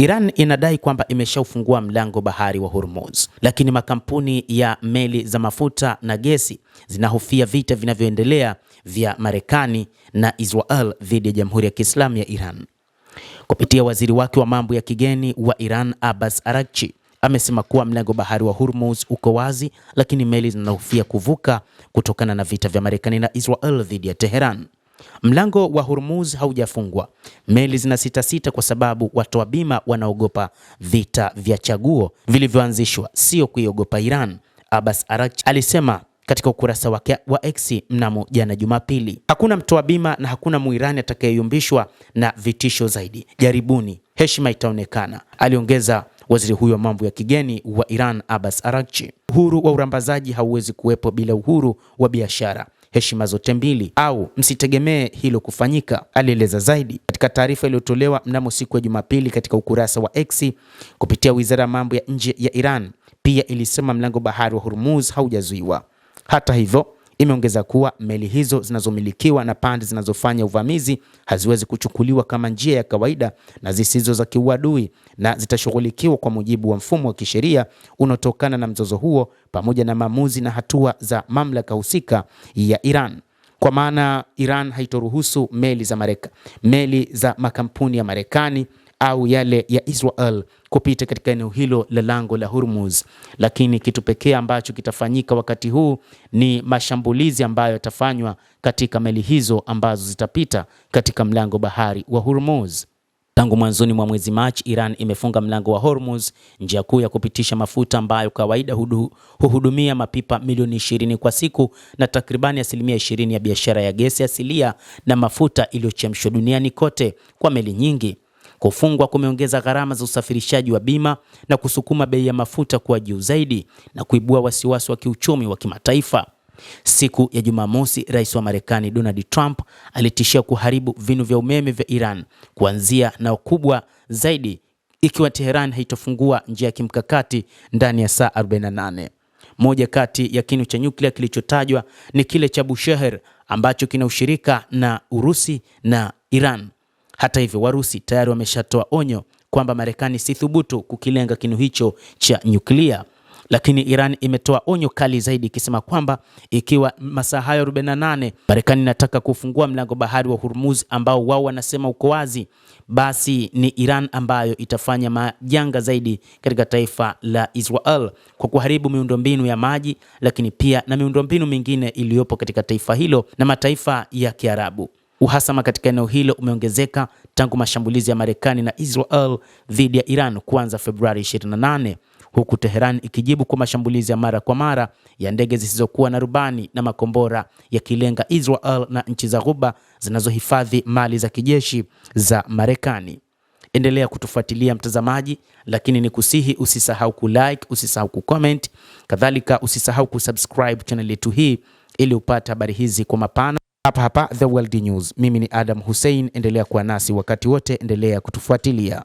Iran inadai kwamba imeshaufungua mlango bahari wa Hormuz, lakini makampuni ya meli za mafuta na gesi zinahofia vita vinavyoendelea vya Marekani na Israel dhidi ya Jamhuri ya Kiislamu ya Iran. Kupitia waziri wake wa mambo ya kigeni wa Iran, Abbas Araghchi, amesema kuwa mlango bahari wa Hormuz uko wazi, lakini meli zinahofia kuvuka kutokana na vita vya Marekani na Israel dhidi ya Teheran. Mlango wa Hormuz haujafungwa. Meli zinasita kwa sababu watoa bima wanaogopa vita vya chaguo vilivyoanzishwa, sio kuiogopa Iran, Abbas Araghchi alisema katika ukurasa wake wa X mnamo jana Jumapili. Hakuna mtoa bima na hakuna Muirani atakayeyumbishwa na vitisho zaidi. Jaribuni, heshima itaonekana, aliongeza waziri huyo wa mambo ya kigeni wa Iran, Abbas Araghchi. Uhuru wa urambazaji hauwezi kuwepo bila uhuru wa biashara. Heshima zote mbili, au msitegemee hilo kufanyika, alieleza zaidi katika taarifa iliyotolewa mnamo siku ya Jumapili katika ukurasa wa X kupitia Wizara ya Mambo ya Nje ya Iran. Pia ilisema mlango bahari wa Hormuz haujazuiwa. Hata hivyo, imeongeza kuwa meli hizo zinazomilikiwa na pande zinazofanya uvamizi haziwezi kuchukuliwa kama njia ya kawaida na zisizo za kiuadui, na zitashughulikiwa kwa mujibu wa mfumo wa kisheria unaotokana na mzozo huo pamoja na maamuzi na hatua za mamlaka husika ya Iran. Kwa maana Iran haitoruhusu meli za makampuni ya Marekani au yale ya Israel kupita katika eneo hilo la lango la Hormuz. Lakini kitu pekee ambacho kitafanyika wakati huu ni mashambulizi ambayo yatafanywa katika meli hizo ambazo zitapita katika mlango bahari wa Hormuz. Tangu mwanzoni mwa mwezi Machi, Iran imefunga mlango wa Hormuz, njia kuu ya kupitisha mafuta ambayo kawaida huhudumia mapipa milioni 20 kwa siku na takribani 20% ya biashara ya gesi asilia na mafuta iliyochemshwa duniani kote. Kwa meli nyingi, kufungwa kumeongeza gharama za usafirishaji wa bima na kusukuma bei ya mafuta kuwa juu zaidi na kuibua wasiwasi wa kiuchumi wa kimataifa. Siku ya Jumamosi, Rais wa Marekani Donald Trump alitishia kuharibu vinu vya umeme vya Iran kuanzia na ukubwa zaidi ikiwa Teheran haitofungua njia ya kimkakati ndani ya saa 48. Moja kati ya kinu cha nyuklia kilichotajwa ni kile cha Bushehr ambacho kina ushirika na Urusi na Iran. Hata hivyo, Warusi tayari wameshatoa onyo kwamba Marekani si thubutu kukilenga kinu hicho cha nyuklia. Lakini Iran imetoa onyo kali zaidi ikisema kwamba ikiwa masaa hayo 48 Marekani inataka kufungua mlango bahari wa Hormuz ambao wao wanasema uko wazi, basi ni Iran ambayo itafanya majanga zaidi katika taifa la Israel kwa kuharibu miundombinu ya maji, lakini pia na miundombinu mingine iliyopo katika taifa hilo na mataifa ya Kiarabu. Uhasama katika eneo hilo umeongezeka tangu mashambulizi ya Marekani na Israel dhidi ya Iran kuanza Februari 28, huku Teheran ikijibu kwa mashambulizi ya mara kwa mara ya ndege zisizokuwa na rubani na makombora yakilenga Israel na nchi za Ghuba zinazohifadhi mali za kijeshi za Marekani. Endelea kutufuatilia mtazamaji, lakini ni kusihi usisahau kulike, usisahau kucomment, kadhalika usisahau kusubscribe channel yetu hii ili upate habari hizi kwa mapana hapa The World News. Mimi ni Adam Hussein, endelea kuwa nasi wakati wote, endelea kutufuatilia.